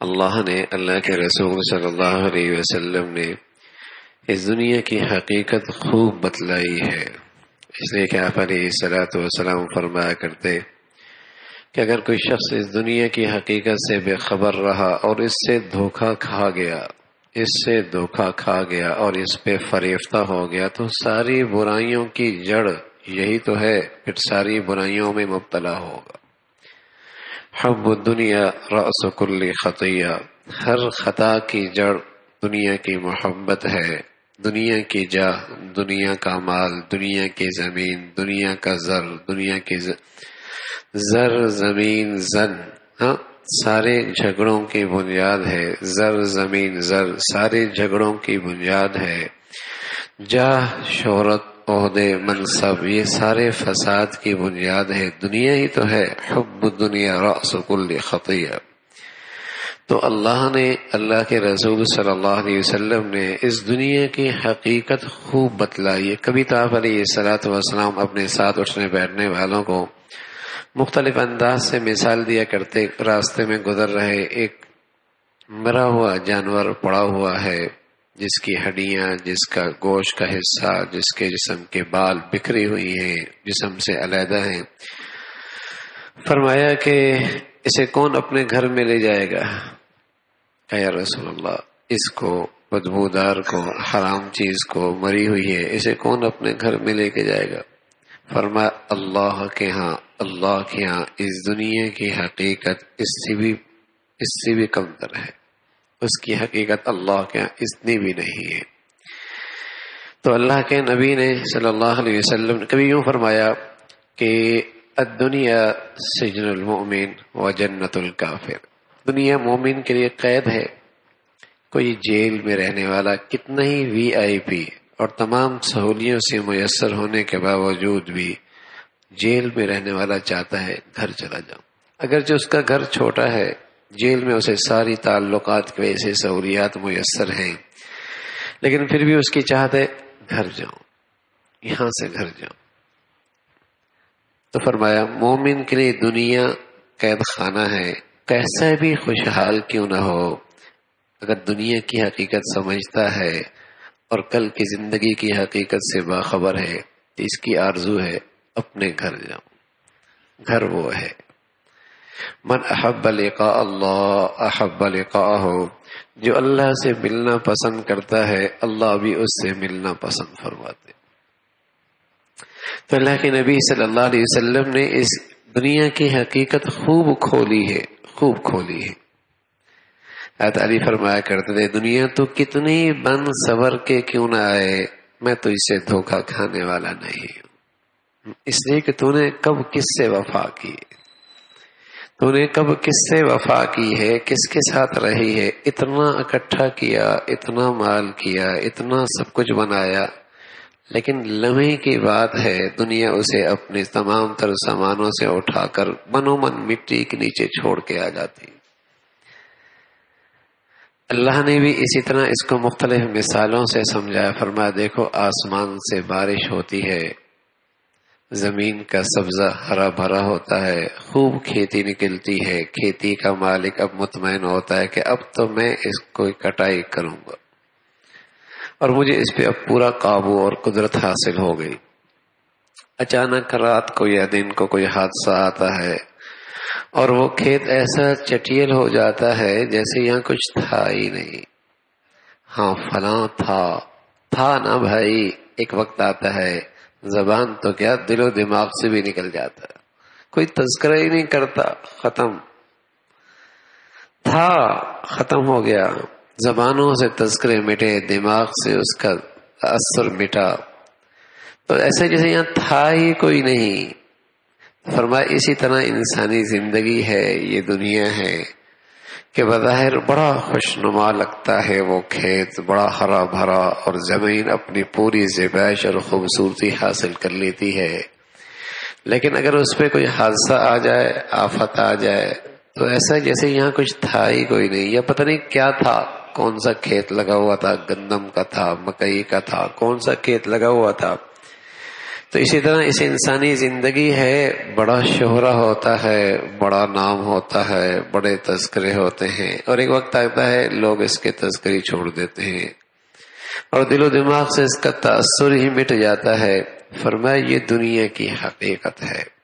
اللہ نے، اللہ کے رسول صلی اللہ علیہ وسلم نے اس دنیا کی حقیقت خوب بتلائی ہے. اس لیے کہ آپ علیہ الصلوۃ والسلام فرمایا کرتے کہ اگر کوئی شخص اس دنیا کی حقیقت سے بے خبر رہا اور اس سے دھوکہ کھا گیا اور اس پہ فریفتہ ہو گیا تو ساری برائیوں کی جڑ یہی تو ہے، پھر ساری برائیوں میں مبتلا ہوگا. حب الدنیا رأس کل خطیہ، ہر خطا کی جڑ دنیا کی محبت ہے. دنیا کی جاہ، دنیا کا مال، دنیا کی زمین، دنیا کا زر، دنیا کی زر زمین زن، سارے جھگڑوں کی بنیاد ہے. زر زمین زر سارے جھگڑوں کی بنیاد ہے. جاہ، شہرت، عہدے، منصب، یہ سارے فساد کی بنیاد ہے. دنیا ہی تو ہے. حب الدنیا رأس کل خطیہ. تو اللہ نے، اللہ کے رسول صلی اللہ علیہ وسلم نے اس دنیا کی حقیقت خوب بتلائی ہے. کبھی تو آپ علیہ الصلوۃ والسلام اپنے ساتھ اٹھنے بیٹھنے والوں کو مختلف انداز سے مثال دیا کرتے. راستے میں گزر رہے ایک مرا ہوا جانور پڑا ہوا ہے، جس کی ہڈیاں، جس کا گوشت کا حصہ، جس کے جسم کے بال بکھری ہوئی ہیں، جسم سے علیحدہ ہیں. فرمایا کہ اسے کون اپنے گھر میں لے جائے گا؟ کہ یا رسول اللہ، اس کو، بدبودار کو، حرام چیز کو، مری ہوئی ہے، اسے کون اپنے گھر میں لے کے جائے گا؟ فرمایا اللہ کے ہاں اس دنیا کی حقیقت اس سے بھی کم تر ہے. اس کی حقیقت اللہ کے ہاں اتنی بھی نہیں ہے. تو اللہ کے نبی نے صلی اللہ علیہ وسلم نے کبھی یوں فرمایا کہ الدنیا سجن المؤمن و جنت الکافر. دنیا مومن کے لیے قید ہے. کوئی جیل میں رہنے والا کتنا ہی وی آئی پی اور تمام سہولیوں سے میسر ہونے کے باوجود بھی جیل میں رہنے والا چاہتا ہے گھر چلا جاؤں. اگرچہ اس کا گھر چھوٹا ہے، جیل میں اسے ساری تعلقات کی وجہ سے سہولیات میسر ہیں، لیکن پھر بھی اس کی چاہت ہے گھر جاؤں، یہاں سے گھر جاؤں. تو فرمایا مومن کے لیے دنیا قید خانہ ہے. کیسا بھی خوشحال کیوں نہ ہو، اگر دنیا کی حقیقت سمجھتا ہے اور کل کی زندگی کی حقیقت سے باخبر ہے تو اس کی آرزو ہے اپنے گھر جاؤں. گھر وہ ہے. من احب لقاء اللہ احب لقاءہ، جو اللہ سے ملنا پسند کرتا ہے اللہ بھی اس سے ملنا پسند فرماتے. تو اللہ کے نبی صلی اللہ علیہ وسلم نے اس دنیا کی حقیقت خوب کھولی ہے. حضرت علی فرمایا کرتے تھے دنیا تو کتنی بن صبر کے کیوں نہ آئے، میں تو اس سے دھوکہ کھانے والا نہیں ہوں. اس لیے کہ تو نے کب کس سے وفا کی، تو نے کب کس سے وفا کی ہے، کس کے ساتھ رہی ہے. اتنا اکٹھا کیا، اتنا مال کیا، اتنا سب کچھ بنایا، لیکن لمحے کی بات ہے دنیا اسے اپنے تمام تر سامانوں سے اٹھا کر منو من مٹی کے نیچے چھوڑ کے آ جاتی. اللہ نے بھی اسی طرح اس کو مختلف مثالوں سے سمجھایا. فرمایا دیکھو آسمان سے بارش ہوتی ہے، زمین کا سبزہ ہرا بھرا ہوتا ہے، خوب کھیتی نکلتی ہے. کھیتی کا مالک اب مطمئن ہوتا ہے کہ اب تو میں اس کو کٹائی کروں گا اور مجھے اس پہ اب پورا قابو اور قدرت حاصل ہو گئی. اچانک رات کو یا دن کو کوئی حادثہ آتا ہے اور وہ کھیت ایسا چٹیل ہو جاتا ہے جیسے یہاں کچھ تھا ہی نہیں. ہاں فلاں تھا نا بھائی. ایک وقت آتا ہے زبان تو کیا دل و دماغ سے بھی نکل جاتا ہے، کوئی تذکرہ ہی نہیں کرتا. ختم ہو گیا. زبانوں سے تذکرے مٹے، دماغ سے اس کا اثر مٹا، تو ایسے جیسے یہاں تھا ہی کوئی نہیں. فرمایا اسی طرح انسانی زندگی ہے، یہ دنیا ہے کہ بظاہر بڑا خوشنما لگتا ہے، وہ کھیت بڑا ہرا بھرا اور زمین اپنی پوری زیبائش اور خوبصورتی حاصل کر لیتی ہے، لیکن اگر اس پہ کوئی حادثہ آ جائے، آفت آ جائے، تو ایسا جیسے یہاں کچھ تھا ہی کوئی نہیں، یا پتہ نہیں کیا تھا. کون سا کھیت لگا ہوا تھا، گندم کا تھا، مکئی کا تھا، کون سا کھیت لگا ہوا تھا، تو اسی طرح اس انسانی زندگی ہے، بڑا شہرہ ہوتا ہے، بڑا نام ہوتا ہے، بڑے تذکرے ہوتے ہیں، اور ایک وقت آتا ہے لوگ اس کے تذکرے چھوڑ دیتے ہیں اور دل و دماغ سے اس کا تأثر ہی مٹ جاتا ہے۔ فرمایا یہ دنیا کی حقیقت ہے۔